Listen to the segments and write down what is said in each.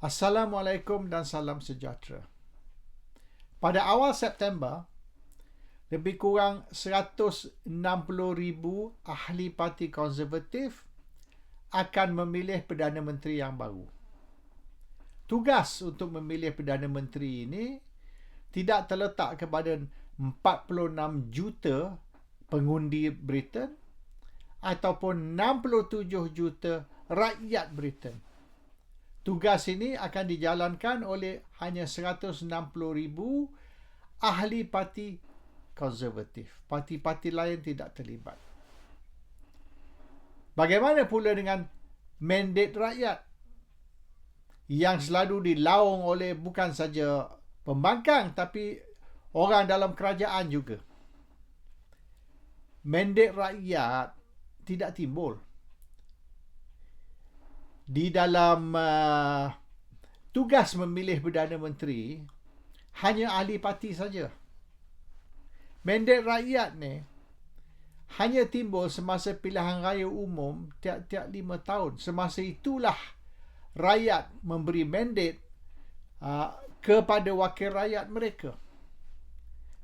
Assalamualaikum dan salam sejahtera. Pada awal September, lebih kurang 160,000 ahli Parti Konservatif akan memilih Perdana Menteri yang baru. Tugas untuk memilih Perdana Menteri ini tidak terletak kepada 46 juta pengundi Britain ataupun 67 juta rakyat Britain. Tugas ini akan dijalankan oleh hanya 160,000 ahli Parti Konservatif. Parti-parti lain tidak terlibat. Bagaimana pula dengan mandat rakyat yang selalu dilaung oleh bukan saja pembangkang tapi orang dalam kerajaan juga? Mandat rakyat tidak timbul di dalam tugas memilih Perdana Menteri hanya ahli parti saja. Mandat rakyat ni hanya timbul semasa pilihan raya umum tiap-tiap 5 tahun. Semasa itulah rakyat memberi mandat kepada wakil rakyat mereka.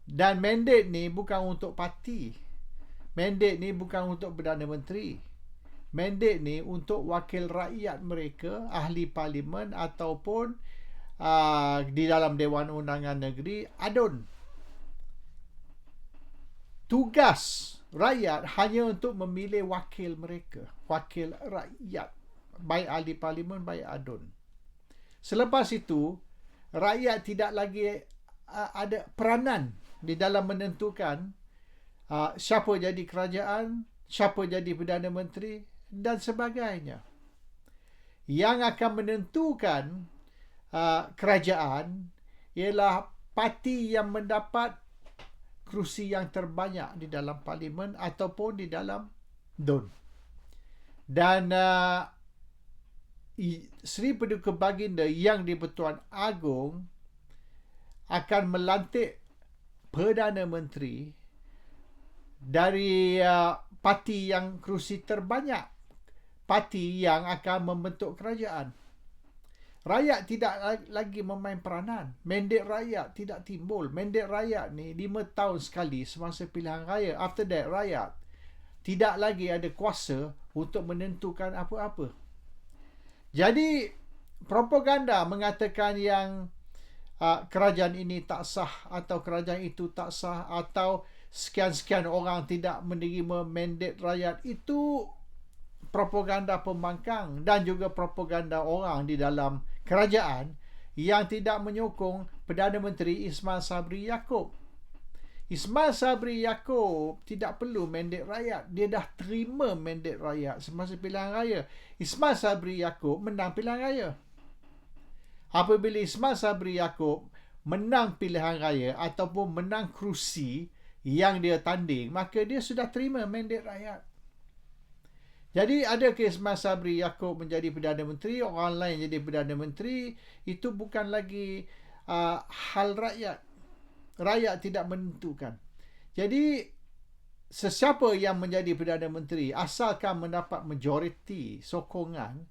Dan mandat ni bukan untuk parti. Mandat ni bukan untuk Perdana Menteri. Mandat ni untuk wakil rakyat mereka, ahli parlimen ataupun di dalam Dewan Undangan Negeri, ADUN. Tugas rakyat hanya untuk memilih wakil mereka, wakil rakyat, baik ahli parlimen, baik ADUN. Selepas itu, rakyat tidak lagi ada peranan di dalam menentukan siapa jadi kerajaan, siapa jadi Perdana Menteri dan sebagainya. Yang akan menentukan kerajaan ialah parti yang mendapat kerusi yang terbanyak di dalam parlimen ataupun di dalam DUN. Dan Seri Paduka Baginda Yang di-Pertuan Agong akan melantik Perdana Menteri dari parti yang kerusi terbanyak, parti yang akan membentuk kerajaan. Rakyat tidak lagi memain peranan. Mandat rakyat tidak timbul. Mandat rakyat ni 5 tahun sekali semasa pilihan raya. After that, rakyat tidak lagi ada kuasa untuk menentukan apa-apa. Jadi, propaganda mengatakan yang kerajaan ini tak sah atau kerajaan itu tak sah atau sekian-sekian orang tidak menerima mandat rakyat, itu propaganda pembangkang dan juga propaganda orang di dalam kerajaan yang tidak menyokong Perdana Menteri Ismail Sabri Yaakob. Ismail Sabri Yaakob tidak perlu mandat rakyat. Dia dah terima mandat rakyat semasa pilihan raya. Ismail Sabri Yaakob menang pilihan raya. Apabila Ismail Sabri Yaakob menang pilihan raya ataupun menang kerusi yang dia tanding, maka dia sudah terima mandat rakyat. Jadi adakah Ismail Sabri Yaakob menjadi Perdana Menteri, orang lain jadi Perdana Menteri, itu bukan lagi hal rakyat. Rakyat tidak menentukan. Jadi sesiapa yang menjadi Perdana Menteri asalkan mendapat majoriti sokongan,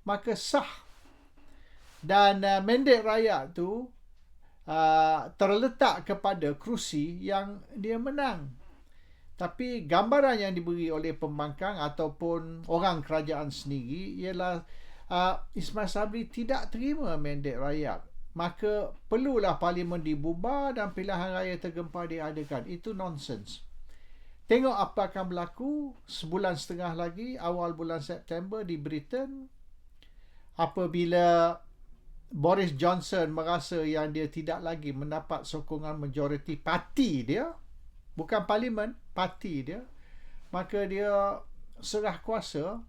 maka sah. Dan mandat rakyat tu terletak kepada kerusi yang dia menang. Tapi gambaran yang diberi oleh pembangkang ataupun orang kerajaan sendiri ialah Ismail Sabri tidak terima mandat rakyat. Maka perlulah parlimen dibubar dan pilihan raya tergempar diadakan. Itu nonsens. Tengok apa akan berlaku sebulan setengah lagi, awal bulan September di Britain, apabila Boris Johnson merasa yang dia tidak lagi mendapat sokongan majoriti parti dia, bukan parlimen, parti dia, maka dia serah kuasa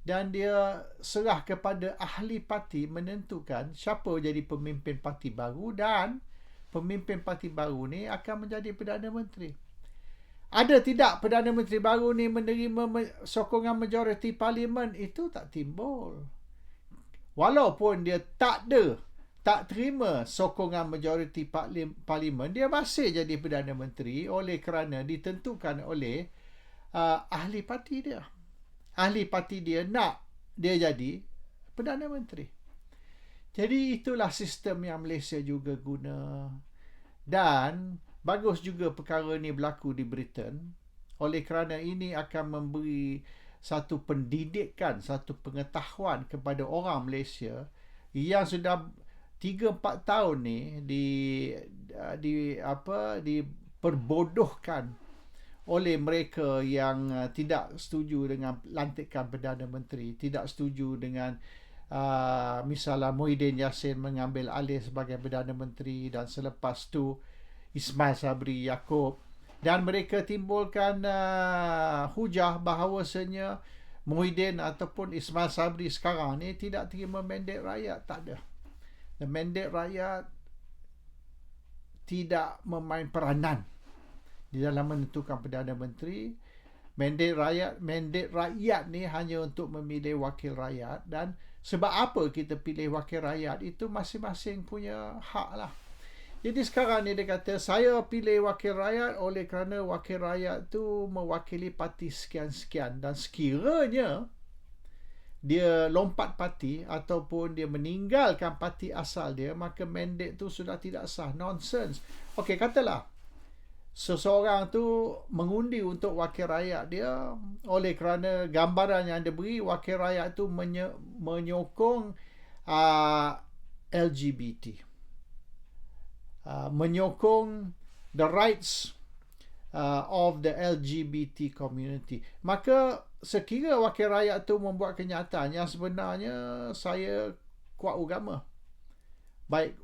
dan dia serah kepada ahli parti menentukan siapa jadi pemimpin parti baru, dan pemimpin parti baru ni akan menjadi Perdana Menteri. Ada tidak Perdana Menteri baru ni menerima sokongan majoriti parlimen? Itu tak timbul. Walaupun dia tak terima sokongan majoriti parlimen, dia masih jadi Perdana Menteri oleh kerana ditentukan oleh ahli parti dia. Ahli parti dia nak dia jadi Perdana Menteri. Jadi itulah sistem yang Malaysia juga guna. Dan bagus juga perkara ni berlaku di Britain. Oleh kerana ini akan memberi satu pendidikan, satu pengetahuan kepada orang Malaysia yang sudah 3-4 tahun ni diperbodohkan oleh mereka yang tidak setuju dengan lantikan Perdana Menteri, tidak setuju dengan misalnya Muhyiddin Yassin mengambil alih sebagai Perdana Menteri dan selepas tu Ismail Sabri Yaakob, dan mereka timbulkan hujah bahawasanya Muhyiddin ataupun Ismail Sabri sekarang ni tidak terima mandat rakyat. Tak ada. Dan mandat rakyat tidak memain peranan di dalam menentukan Perdana Menteri. Mandat rakyat ni hanya untuk memilih wakil rakyat, dan sebab apa kita pilih wakil rakyat itu masing-masing punya hak lah. Jadi sekarang ni dia kata saya pilih wakil rakyat oleh kerana wakil rakyat tu mewakili parti sekian-sekian, dan sekiranya dia lompat parti ataupun dia meninggalkan parti asal dia, maka mandat tu sudah tidak sah. Nonsense. Okey, katalah seseorang tu mengundi untuk wakil rakyat dia oleh kerana gambaran yang dia beri wakil rakyat tu menyokong LGBT, menyokong the rights of the LGBT community. Maka sekira wakil rakyat tu membuat kenyataan yang sebenarnya saya kuat agama, baik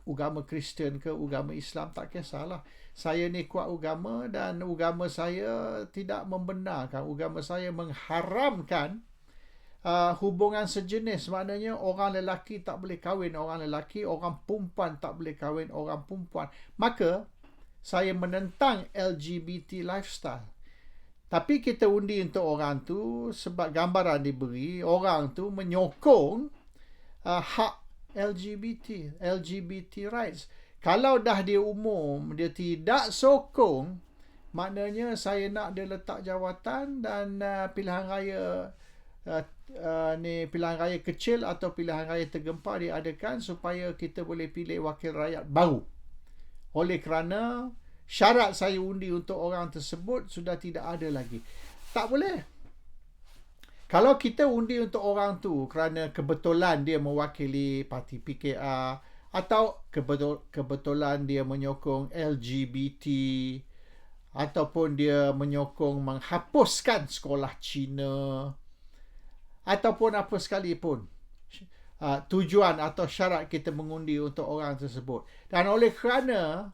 agama Kristian ke agama Islam, tak kisahlah. Saya ni kuat agama dan agama saya tidak membenarkan, agama saya mengharamkan hubungan sejenis. Maknanya orang lelaki tak boleh kahwin orang lelaki, orang perempuan tak boleh kahwin orang perempuan. Maka saya menentang LGBT lifestyle. Tapi kita undi untuk orang tu sebab gambaran diberi, orang tu menyokong hak LGBT rights. Kalau dah dia umum, dia tidak sokong, maknanya saya nak dia letak jawatan dan pilihan raya pilihan raya kecil atau pilihan raya tergempar diadakan supaya kita boleh pilih wakil rakyat baru. Oleh kerana syarat saya undi untuk orang tersebut sudah tidak ada lagi. Tak boleh. Kalau kita undi untuk orang tu kerana kebetulan dia mewakili parti PKR atau kebetulan dia menyokong LGBT ataupun dia menyokong menghapuskan sekolah Cina ataupun apa sekalipun tujuan atau syarat kita mengundi untuk orang tersebut, dan oleh kerana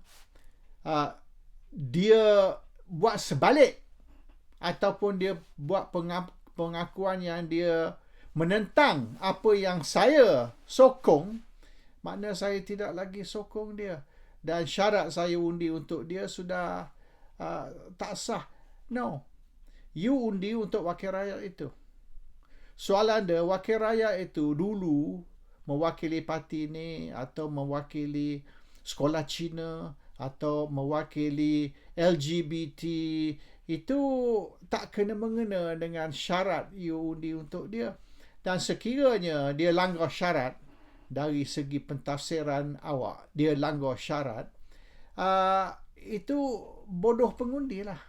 dia buat sebalik ataupun dia buat pengakuan yang dia menentang apa yang saya sokong, makna saya tidak lagi sokong dia dan syarat saya undi untuk dia sudah tak sah. No. You undi untuk wakil rakyat itu. Soalan dia, wakil rakyat itu dulu mewakili parti ni atau mewakili sekolah Cina atau mewakili LGBT, itu tak kena-mengena dengan syarat you undi untuk dia. Dan sekiranya dia langgar syarat, dari segi pentafsiran awak, dia langgar syarat, itu bodoh pengundi lah.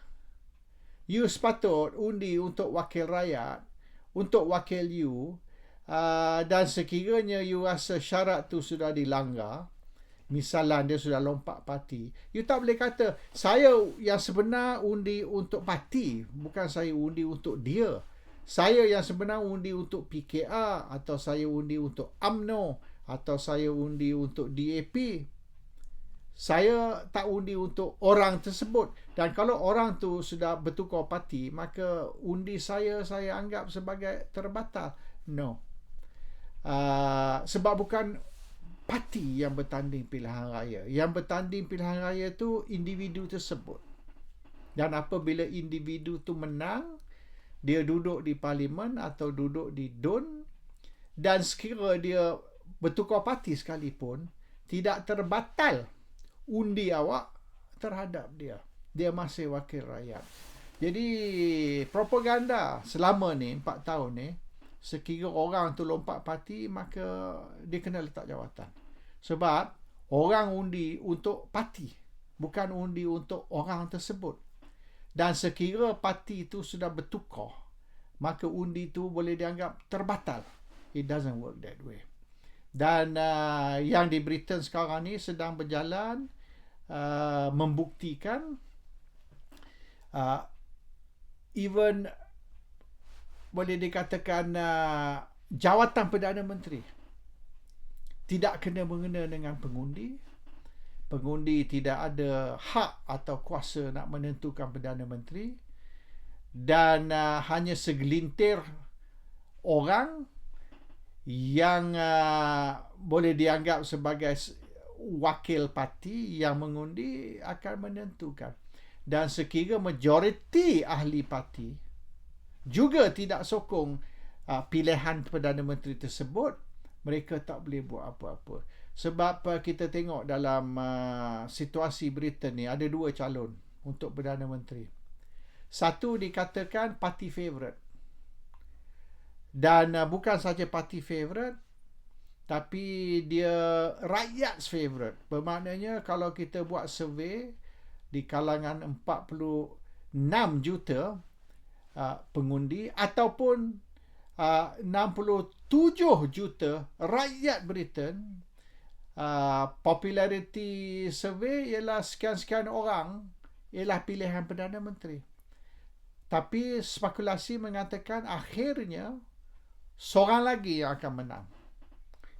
You sepatut undi untuk wakil rakyat, untuk wakil you, dan sekiranya you rasa syarat tu sudah dilanggar, misalnya dia sudah lompat parti, you tak boleh kata saya yang sebenar undi untuk parti, bukan saya undi untuk dia. Saya yang sebenar undi untuk PKR, atau saya undi untuk UMNO, atau saya undi untuk DAP. Saya tak undi untuk orang tersebut. Dan kalau orang tu sudah bertukar parti, maka undi saya anggap sebagai terbatal. No. Sebab bukan parti yang bertanding pilihan raya. Yang bertanding pilihan raya tu individu tersebut. Dan apabila individu tu menang, dia duduk di parlimen atau duduk di DUN, dan sekira dia bertukar parti sekalipun, tidak terbatal undi awak terhadap dia. Dia masih wakil rakyat. Jadi propaganda selama ni 4 tahun ni sekiranya orang tu lompat parti, maka dia kena letak jawatan. Sebab orang undi untuk parti, bukan undi untuk orang tersebut. Dan sekiranya parti itu sudah bertukar, maka undi itu boleh dianggap terbatal. It doesn't work that way. Dan yang di Britain sekarang ni sedang berjalan membuktikan even boleh dikatakan jawatan Perdana Menteri tidak kena mengena dengan pengundi. Pengundi tidak ada hak atau kuasa nak menentukan Perdana Menteri. Dan hanya segelintir orang yang boleh dianggap sebagai wakil parti yang mengundi akan menentukan. Dan sekiranya majoriti ahli parti juga tidak sokong pilihan Perdana Menteri tersebut, mereka tak boleh buat apa-apa. Sebab kita tengok dalam situasi Britain ni, ada dua calon untuk Perdana Menteri. Satu dikatakan parti favourite. Dan bukan saja parti favourite, tapi dia rakyat favourite. Bermaknanya kalau kita buat survey di kalangan 46 juta pengundi ataupun 67 juta rakyat Britain, popularity survey ialah sekian-sekian orang ialah pilihan Perdana Menteri. Tapi spekulasi mengatakan akhirnya seorang lagi yang akan menang,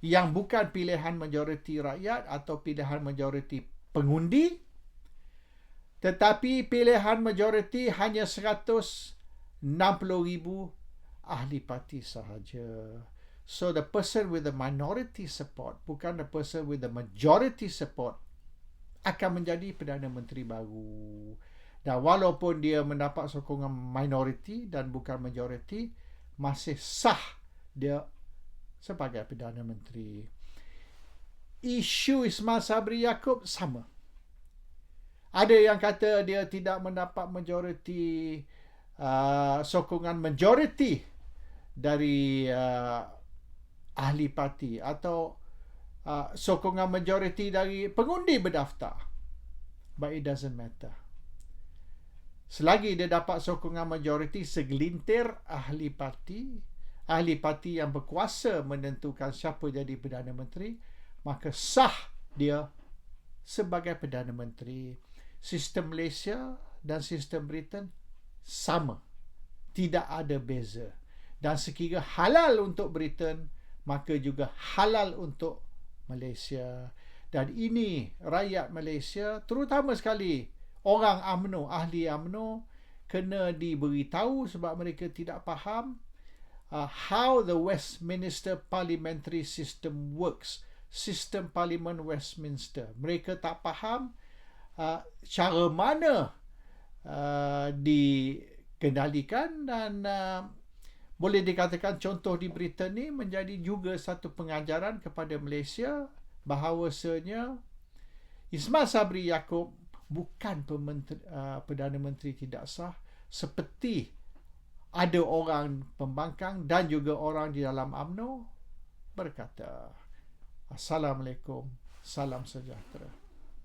yang bukan pilihan majoriti rakyat atau pilihan majoriti pengundi, tetapi pilihan majoriti hanya 160,000 ahli parti sahaja. So the person with the minority support, bukan the person with the majority support, akan menjadi Perdana Menteri baru. Dan walaupun dia mendapat sokongan minoriti dan bukan majoriti, masih sah dia sebagai Perdana Menteri. Isu Ismail Sabri Yaakob sama. Ada yang kata dia tidak mendapat majoriti, sokongan majoriti dari ahli parti atau sokongan majoriti dari pengundi berdaftar. But it doesn't matter. Selagi dia dapat sokongan majoriti segelintir ahli parti yang berkuasa menentukan siapa jadi Perdana Menteri, maka sah dia sebagai Perdana Menteri. Sistem Malaysia dan sistem Britain sama. Tidak ada beza. Dan sekiranya halal untuk Britain, maka juga halal untuk Malaysia. Dan ini rakyat Malaysia, terutama sekali orang UMNO, ahli UMNO, kena diberitahu sebab mereka tidak faham how the Westminster parliamentary system works. Sistem Parlimen Westminster. Mereka tak faham cara mana dikendalikan, dan boleh dikatakan contoh di Britain ni menjadi juga satu pengajaran kepada Malaysia bahawasanya Ismail Sabri Yaakob bukan Perdana Menteri tidak sah, seperti ada orang pembangkang dan juga orang di dalam UMNO berkata. Assalamualaikum, salam sejahtera.